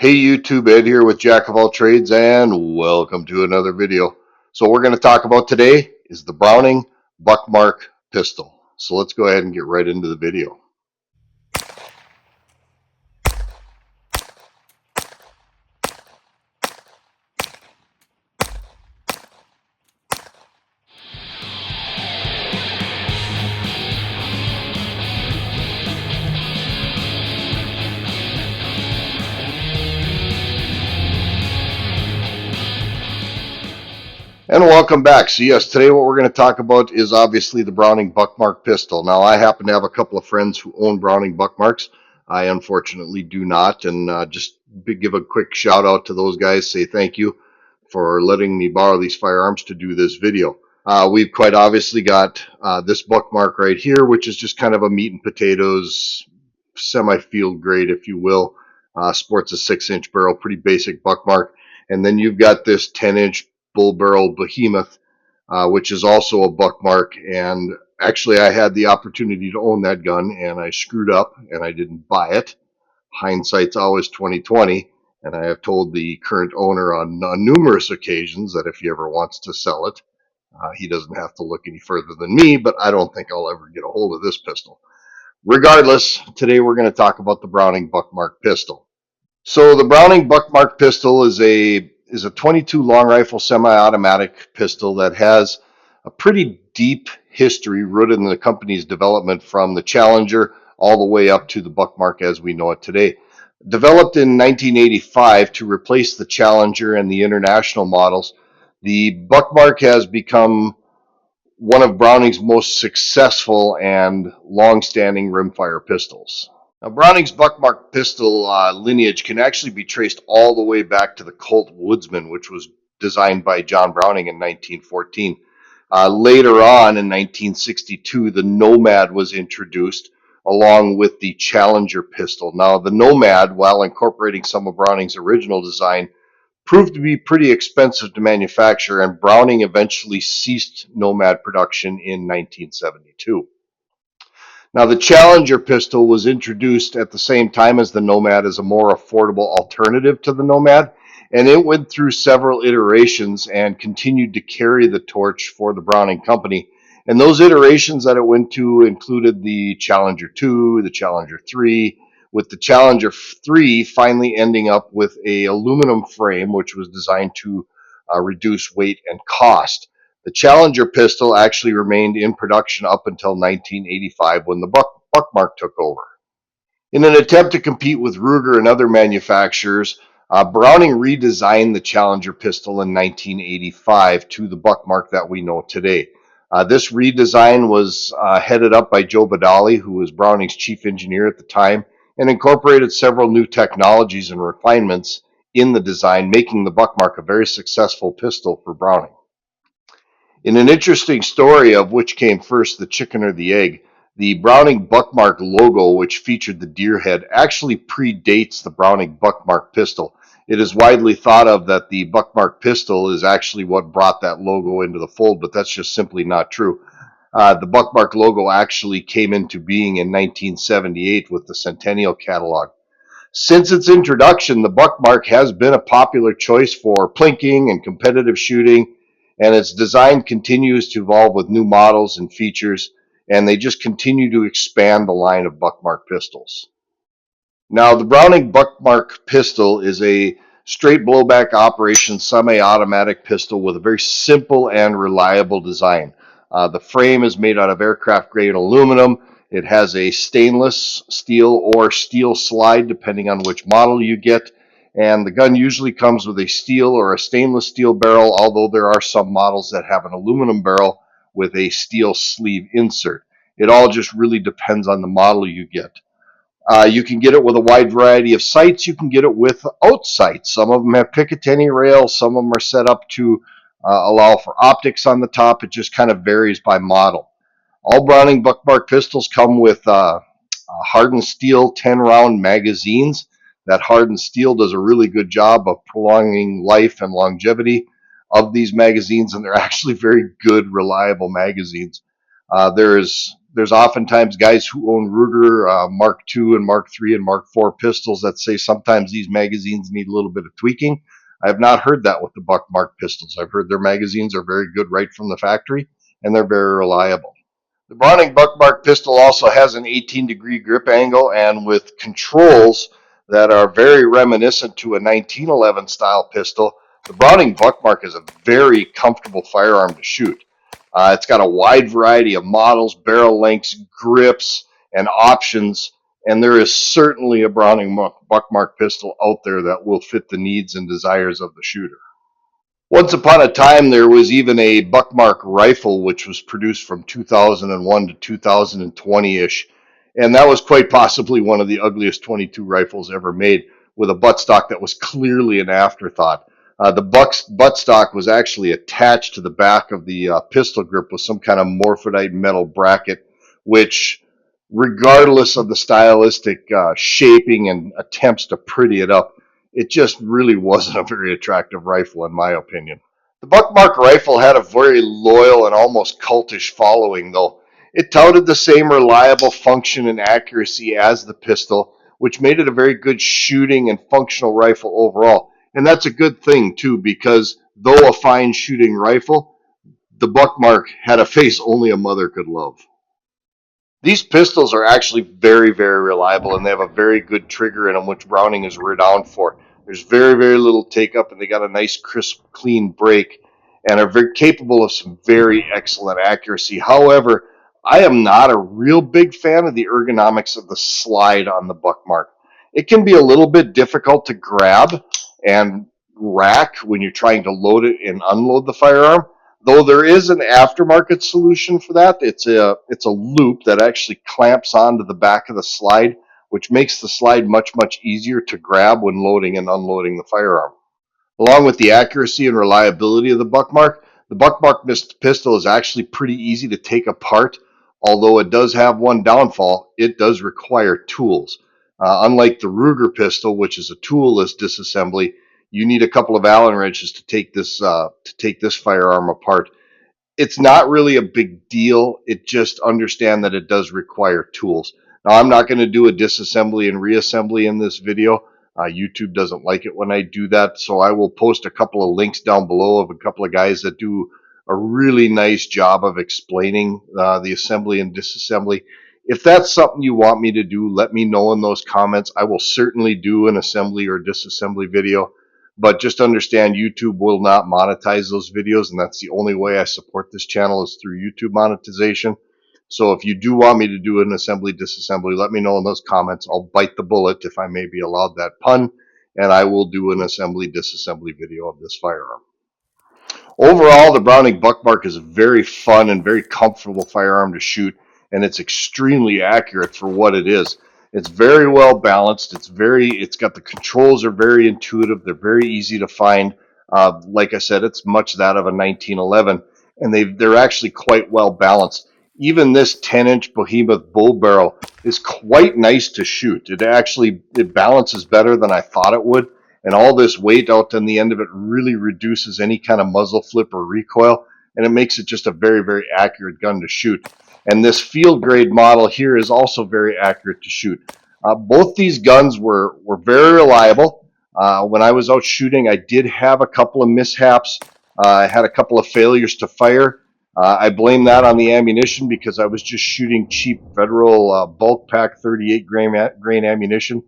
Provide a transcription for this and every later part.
Hey YouTube, Ed here with Jack of all trades, and welcome to another video. So what we're going to talk about today is the Browning Buckmark pistol. So let's go ahead and get right into the video. And welcome back. So yes, today what we're going to talk about is obviously the Browning Buckmark pistol. Now I happen to have a couple of friends who own Browning Buckmarks. I unfortunately do not, and just give a quick shout out to those guys, say thank you for letting me borrow these firearms to do this video. We've quite obviously got this Buckmark right here, which is just kind of a meat and potatoes, semi-field grade, if you will. Sports a 6-inch barrel, pretty basic Buckmark. And then you've got this 10-inch bull barrel behemoth, which is also a Buckmark. And actually, I had the opportunity to own that gun, and I screwed up, and I didn't buy it. Hindsight's always 20/20. And I have told the current owner on numerous occasions that if he ever wants to sell it, he doesn't have to look any further than me, but I don't think I'll ever get a hold of this pistol. Regardless, today we're going to talk about the Browning Buckmark pistol. So the Browning Buckmark pistol is a 22 long rifle semi-automatic pistol that has a pretty deep history rooted in the company's development from the Challenger all the way up to the Buckmark as we know it today. Developed in 1985 to replace the Challenger and the international models, the Buckmark has become one of Browning's most successful and long-standing rimfire pistols. Now, Browning's Buckmark pistol lineage can actually be traced all the way back to the Colt Woodsman, which was designed by John Browning in 1914. Later on in 1962, the Nomad was introduced along with the Challenger pistol. Now, the Nomad, while incorporating some of Browning's original design, proved to be pretty expensive to manufacture, and Browning eventually ceased Nomad production in 1972. Now, the Challenger pistol was introduced at the same time as the Nomad as a more affordable alternative to the Nomad, and it went through several iterations and continued to carry the torch for the Browning Company. And those iterations that it went to included the Challenger 2, the Challenger 3, with the Challenger 3 finally ending up with an aluminum frame, which was designed to reduce weight and cost. The Challenger pistol actually remained in production up until 1985 when the Buckmark took over. In an attempt to compete with Ruger and other manufacturers, Browning redesigned the Challenger pistol in 1985 to the Buckmark that we know today. This redesign was headed up by Joe Badali, who was Browning's chief engineer at the time, and incorporated several new technologies and refinements in the design, making the Buckmark a very successful pistol for Browning. In an interesting story of which came first, the chicken or the egg, the Browning Buckmark logo, which featured the deer head, actually predates the Browning Buckmark pistol. It is widely thought of that the Buckmark pistol is actually what brought that logo into the fold, but that's just simply not true. The Buckmark logo actually came into being in 1978 with the Centennial catalog. Since its introduction, the Buckmark has been a popular choice for plinking and competitive shooting, and its design continues to evolve with new models and features, and they just continue to expand the line of Buckmark pistols. Now, the Browning Buckmark pistol is a straight blowback operation semi-automatic pistol with a very simple and reliable design. The frame is made out of aircraft grade aluminum. It has a stainless steel or steel slide depending on which model you get, and the gun usually comes with a steel or a stainless steel barrel, although there are some models that have an aluminum barrel with a steel sleeve insert. It all just really depends on the model you get. You can get it with a wide variety of sights. You can get it without sights. Some of them have Picatinny rails. Some of them are set up to allow for optics on the top. It just kind of varies by model. All Browning Buckmark pistols come with hardened steel 10-round magazines. That hardened steel does a really good job of prolonging life and longevity of these magazines, and they're actually very good, reliable magazines. There is there's oftentimes guys who own Ruger Mark II and Mark III and Mark IV pistols that say sometimes these magazines need a little bit of tweaking. I have not heard that with the Buckmark pistols. I've heard their magazines are very good right from the factory, and they're very reliable. The Browning Buckmark pistol also has an 18-degree grip angle, and with controls that are very reminiscent to a 1911 style pistol, the Browning Buckmark is a very comfortable firearm to shoot. It's got a wide variety of models, barrel lengths, grips, and options, and there is certainly a Browning Buckmark pistol out there that will fit the needs and desires of the shooter. Once upon a time, there was even a Buckmark Rifle, which was produced from 2001 to 2020-ish, and that was quite possibly one of the ugliest 22 rifles ever made, with a buttstock that was clearly an afterthought. The buttstock was actually attached to the back of the pistol grip with some kind of morphidite metal bracket, which, regardless of the stylistic shaping and attempts to pretty it up, it just really wasn't a very attractive rifle, in my opinion. The Buckmark rifle had a very loyal and almost cultish following, though. It touted the same reliable function and accuracy as the pistol, which made it a very good shooting and functional rifle overall. And that's a good thing, too, because though a fine shooting rifle, the Buckmark had a face only a mother could love. These pistols are actually very, very reliable, and they have a very good trigger in them, which Browning is renowned for. There's very, very little take up, and they got a nice, crisp, clean break, and are very capable of some very excellent accuracy. However, I am not a real big fan of the ergonomics of the slide on the Buckmark. It can be a little bit difficult to grab and rack when you're trying to load it and unload the firearm. Though there is an aftermarket solution for that. It's a loop that actually clamps onto the back of the slide, which makes the slide much, much easier to grab when loading and unloading the firearm. Along with the accuracy and reliability of the Buckmark pistol is actually pretty easy to take apart. Although it does have one downfall, it does require tools. Unlike the Ruger pistol, which is a toolless disassembly, you need a couple of Allen wrenches to take this firearm apart. It's not really a big deal. It just understand that it does require tools. Now, I'm not going to do a disassembly and reassembly in this video. YouTube doesn't like it when I do that, so I will post a couple of links down below of a couple of guys that do a really nice job of explaining the assembly and disassembly. If that's something you want me to do, let me know in those comments. I will certainly do an assembly or disassembly video. But just understand YouTube will not monetize those videos, and that's the only way I support this channel is through YouTube monetization. So if you do want me to do an assembly, disassembly, let me know in those comments. I'll bite the bullet if I may be allowed that pun, and I will do an assembly, disassembly video of this firearm. Overall, the Browning Buckmark is a very fun and very comfortable firearm to shoot, and it's extremely accurate for what it is. It's very well balanced. It's got the controls are very intuitive. They're very easy to find. Like I said, it's much that of a 1911, and they're actually quite well balanced. Even this 10-inch Behemoth bull barrel is quite nice to shoot. It balances better than I thought it would, and all this weight out on the end of it really reduces any kind of muzzle flip or recoil, and it makes it just a very, very accurate gun to shoot. And this field grade model here is also very accurate to shoot. Both these guns were very reliable. When I was out shooting, I did have a couple of mishaps. I had a couple of failures to fire. I blame that on the ammunition because I was just shooting cheap Federal bulk pack 38 grain ammunition,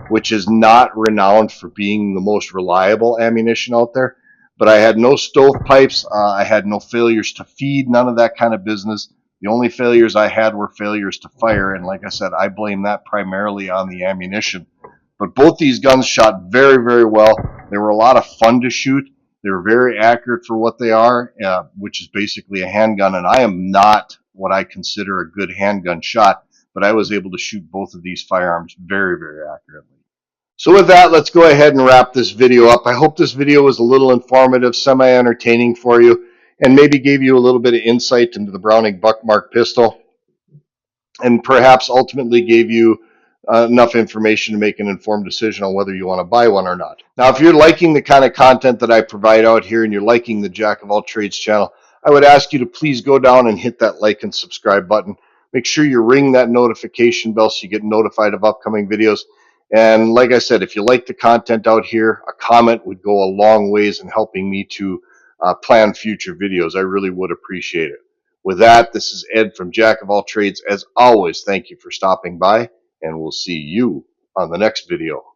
which is not renowned for being the most reliable ammunition out there. But I had no stovepipes. I had no failures to feed, none of that kind of business. The only failures I had were failures to fire, and like I said, I blame that primarily on the ammunition. But both these guns shot very, very well. They were a lot of fun to shoot. They were very accurate for what they are, which is basically a handgun, and I am not what I consider a good handgun shot, but I was able to shoot both of these firearms very, very accurately. So with that, let's go ahead and wrap this video up. I hope this video was a little informative, semi-entertaining for you, and maybe gave you a little bit of insight into the Browning Buckmark pistol, and perhaps ultimately gave you enough information to make an informed decision on whether you want to buy one or not. Now, if you're liking the kind of content that I provide out here and you're liking the Jack of All Trades channel, I would ask you to please go down and hit that like and subscribe button. Make sure you ring that notification bell so you get notified of upcoming videos. And like I said, if you like the content out here, a comment would go a long ways in helping me to plan future videos. I really would appreciate it. With that, this is Ed from Jack of All Trades. As always, thank you for stopping by, and we'll see you on the next video.